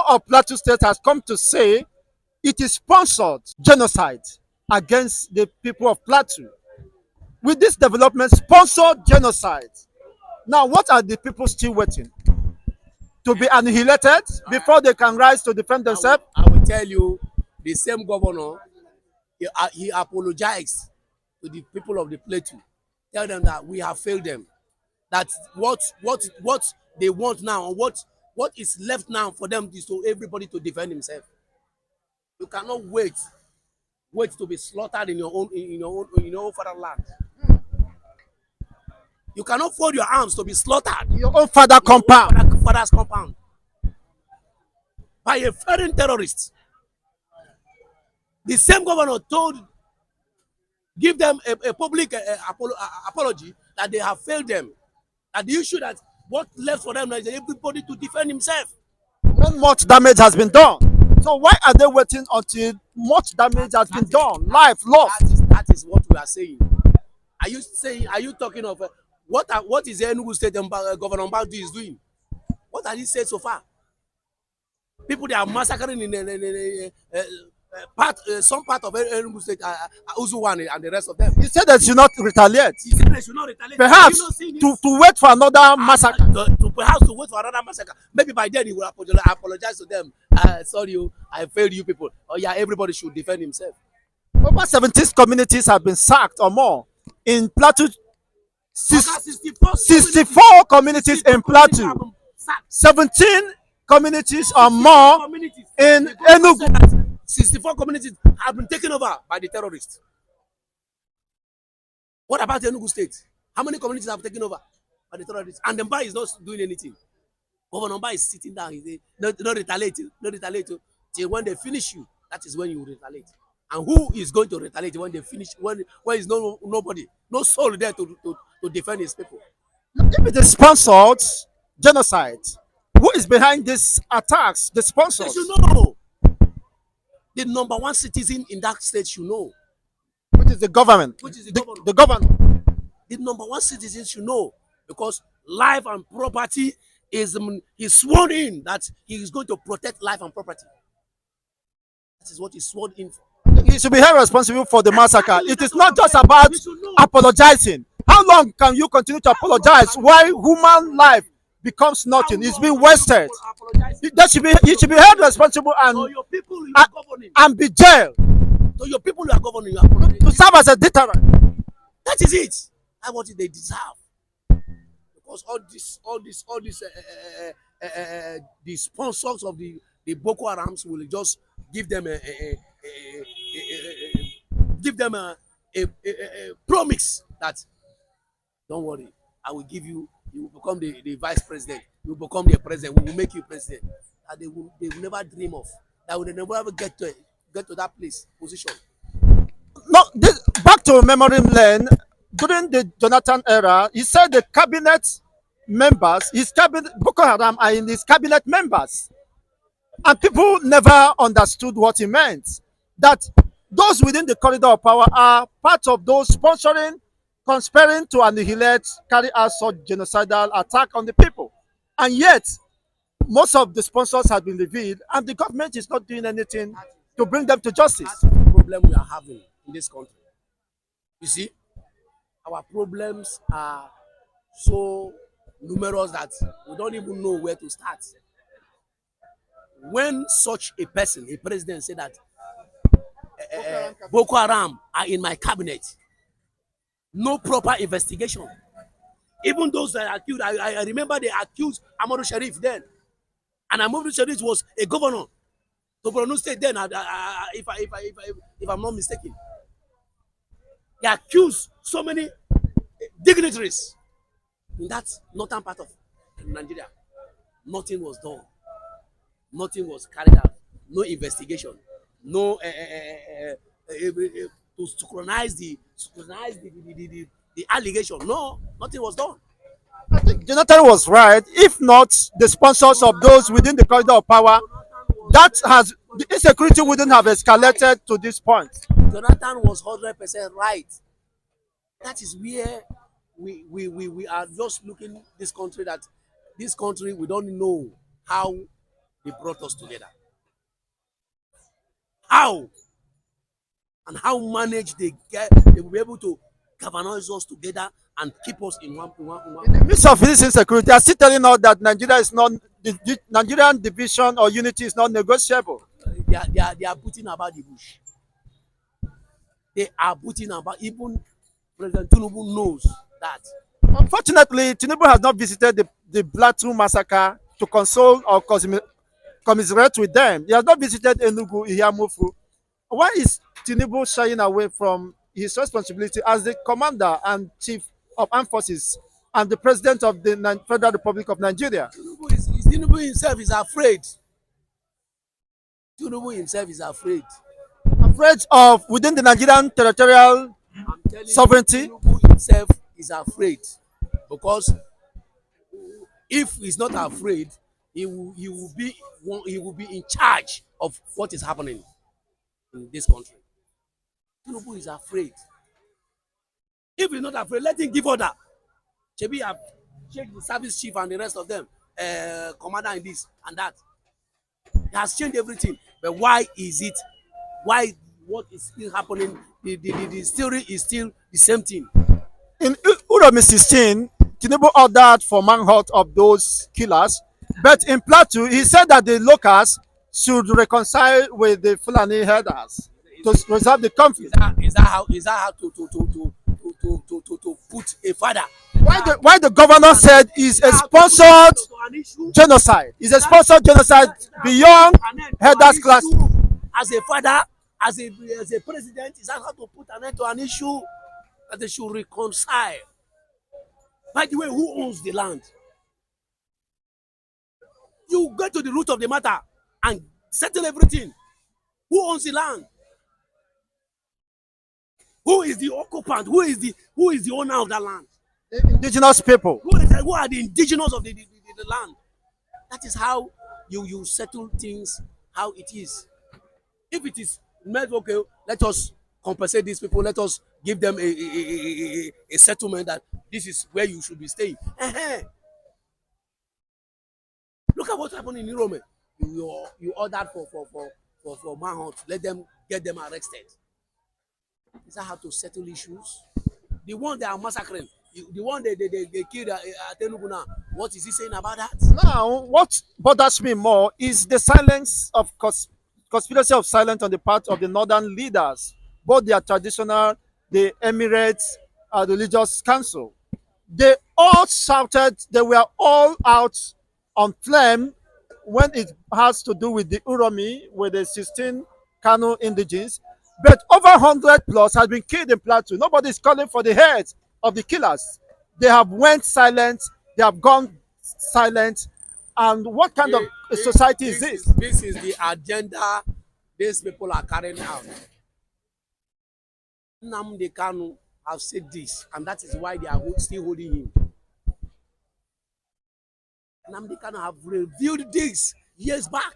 of Plateau State has come to say it is sponsored genocide against the people of Plateau. With this development, sponsored genocide. Now, what are the people still waiting? To be annihilated before they can rise to defend themselves? I will tell you, the same governor, he apologized to the people of the Plateau. Tell them that we have failed them. That what they want now, what is left now for them is to everybody to defend himself. You cannot wait to be slaughtered in your own fatherland. You cannot fold your arms to be slaughtered in Your own father compound. father's compound by a foreign terrorist. The same governor give them a public apology that they have failed them. That the issue that what left for them is everybody to defend himself. When much damage has been done. So why are they waiting until much damage has been done? Life lost. That is what we are saying. Are you talking of what is the Enugu State Governor Mbadu is doing? What has he said so far? People they are massacring in some part of Enugu State, Uzuwan and the rest of them. He said they should not retaliate. He said they should not retaliate. Perhaps to wait for another massacre. Perhaps to wait for another massacre. Maybe by then he will apologize to them. Sorry, I failed you people. Oh yeah, everybody should defend himself. Over 70 communities have been sacked or more. In Plateau, 64 communities in Plateau. 17 communities or more in Enugu. 64 communities have been taken over by the terrorists. What about Enugu State? How many communities have taken over by the terrorists? And the Mba is not doing anything. Governor Mba is sitting down. He's not retaliate. Till when they finish you, that is when you retaliate. And who is going to retaliate when they finish? When is nobody, no soul there to defend his people? If it is sponsored genocide, who is behind these attacks? The sponsors. They should know. The number one citizen in that state should know. Which is the government. Which is the governor. The governor. The number one citizen should know, because life and property is he's sworn in that he is going to protect life and property. That is what he's sworn in for. He should be held responsible for the massacre. It is not just about apologizing. How long can you continue to apologize while human life becomes nothing? It's been wasted. He should be held responsible and be jailed. So your people you are governing, you are to serve as a deterrent. That is it. That's what they deserve. Because all this the sponsors of the Boko Harams will just give them a promise that don't worry, I will give you. You will become the vice president. You will become the president. We will make you president. That they will never dream of. That will never ever get to that position. No, back to memory lane. During the Jonathan era, he said the cabinet members, Boko Haram are in his cabinet members. And people never understood what he meant. That those within the corridor of power are part of those sponsoring, conspiring to annihilate, carry out such genocidal attack on the people. And yet, most of the sponsors have been revealed, and the government is not doing anything to bring them to justice. That's the problem we are having in this country. You see, our problems are so numerous that we don't even know where to start. When such a person, a president, say that Boko Haram are in my cabinet, no proper investigation. Even those that are accused, I remember they accused Amadou Sharif then. And Amadou Sharif was a governor to Borno State then, if I'm not mistaken. They accused so many dignitaries in that northern part of Nigeria. Nothing was done. Nothing was carried out. No investigation. No to synchronize the allegation. No, nothing was done. I think Jonathan was right. If not the sponsors of those within the corridor of power, the insecurity wouldn't have escalated to this point. Jonathan was 100% right. That is where we are just looking this country, that this country we don't know how They brought us together. How? And how manage they will be able to galvanize us together and keep us in one. In the midst of this insecurity, they are still telling us that Nigeria is not the Nigerian division or unity is not negotiable. They are putting about the bush. They are putting about, even President Tinubu knows that. Unfortunately, Tinubu has not visited the Plateau massacre to console or commiserate with them. He has not visited Enugu, Iyamufu. Why is Tinubu shying away from his responsibility as the commander and chief of armed forces and the president of the Federal Republic of Nigeria? Tinubu himself is afraid. Tinubu himself is afraid. Afraid of within the Nigerian territorial I'm telling sovereignty? you, Tinubu himself is afraid, because if he's not afraid, he will be in charge of what is happening in this country. Tinubu is afraid. If he's not afraid, let him give order. Shebi have changed the service chief and the rest of them, commander in this and that. He has changed everything. But why is it? Why what is still happening? The story is still the same thing. In Uromi 16, Tinubu ordered for manhunt of those killers, but in Plateau, he said that the locals should reconcile with the Fulani herders to resolve the conflict. Is that how to put a father? Why the governor said is a sponsored genocide. Is a sponsored genocide beyond herders class. As a father, as a president, is that how to put an end to an issue that they should reconcile? By the way, who owns the land? You get to the root of the matter and settle everything. Who owns the land? Who is the occupant? Who is the owner of that land? Indigenous people. Who are the indigenous of the land? That is how you settle things how it is. If it is meant, okay, let us compensate these people, let us give them a settlement that this is where you should be staying. Look at what happened in Rome. You ordered for manhunt, get them arrested. Is that how to settle issues? The one they are massacring, the one they killed at Enugu now, what is he saying about that? Now, what bothers me more is the silence of conspiracy of silence on the part of the northern leaders, both their traditional, the Emirates, religious council. They all shouted, they were all out on flame when it has to do with the Uromi, with the 16 Kano indigenes. But over 100 plus has been killed in Plateau. Nobody is calling for the heads of the killers. They have went silent, they have gone silent. And what kind of a society is this? This is the agenda these people are carrying out. Nnamdi Kanu have said this, and that is why they are still holding him. Nnamdi Kanu have revealed this years back.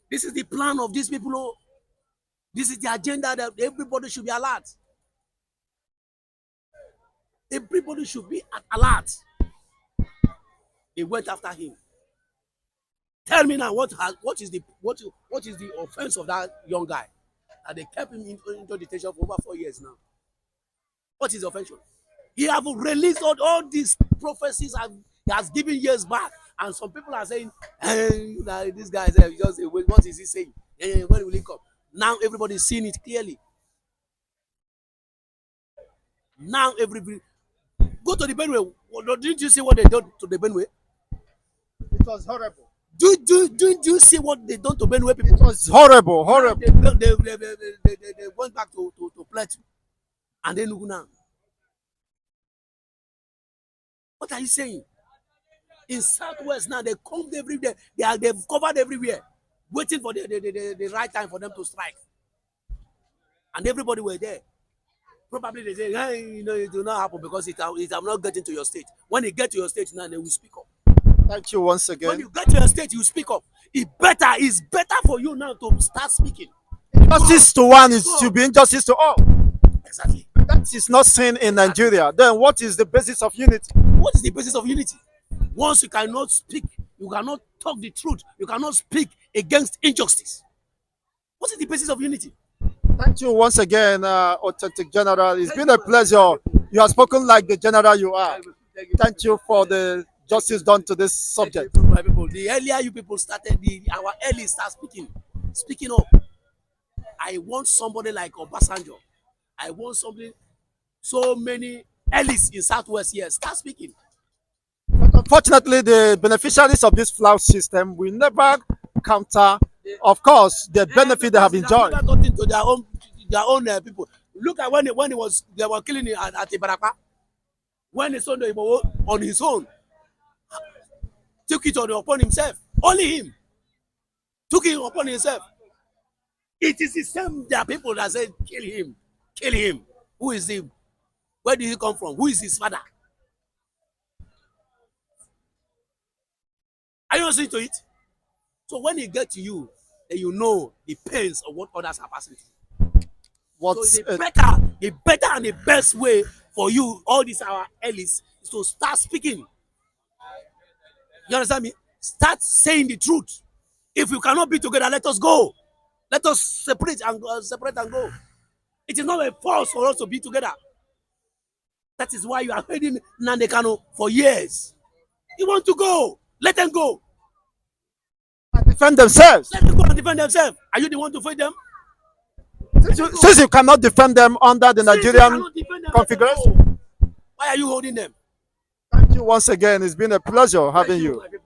This is the plan of these people. Oh. This is the agenda that everybody should be alert. Everybody should be alert. They went after him. Tell me now, what is the offense of that young guy that they kept him into detention for over 4 years now? What is the offense? He have released all these prophecies he has given years back, and some people are saying, this guy is just what is he saying? When will he come? Now everybody is seeing it clearly. Now everybody go to the Benue. Didn't you see what they did to the Benue? It was horrible. Didn't you see what they done to Benue people? It was horrible. They went back to Plateau and then look now. What are you saying? In Southwest now, they combed everywhere. They've covered everywhere, waiting for the right time for them to strike. And everybody were there. Probably they say, hey, it will not happen because it am not getting to your state. When it get to your state now, they will speak up. Thank you once again. When you get to your state, you speak up. It's better for you now to start speaking. Justice to one is to be injustice to all. Exactly. That is not seen in Nigeria. Then what is the basis of unity? What is the basis of unity? Once you cannot speak You cannot talk the truth. You cannot speak against injustice. What is the basis of unity? Thank you once again, Authentic General. It's Thank been you, a my pleasure. people. You have spoken like the general you are. Thank you. Thank you for the justice done to this Thank you, subject. my people. The earlier you people started, our early start speaking up. I want somebody like Obasanjo. I want somebody, so many elites in Southwest here. Start speaking. Unfortunately, the beneficiaries of this flout system will never counter, of course, the benefit they have Because it has enjoyed. never gotten to their own people. Look at when it was they were killing it at Ibarapa. When the son on his own took it upon himself. Only him took it upon himself. It is the same there are people that said kill him, kill him. Who is him? Where did he come from? Who is his father? Are you listening to it? So when it get to you, then you know the pains of what others are passing through. So What's the better and the best way for you, all these our elites, is to start speaking. You understand me? Start saying the truth. If we cannot be together, let us go. Let us separate and go. It is not a force for us to be together. That is why you are holding Nnamdi Kanu for years. You want to go? Let them go. defend themselves? Let them go and defend themselves. Are you the one to fight them? Since you cannot defend them under the Since you Nigerian cannot defend them, let them configuration. go. Why are you holding them? Thank you once again. It's been a pleasure Thank having you, you. my people.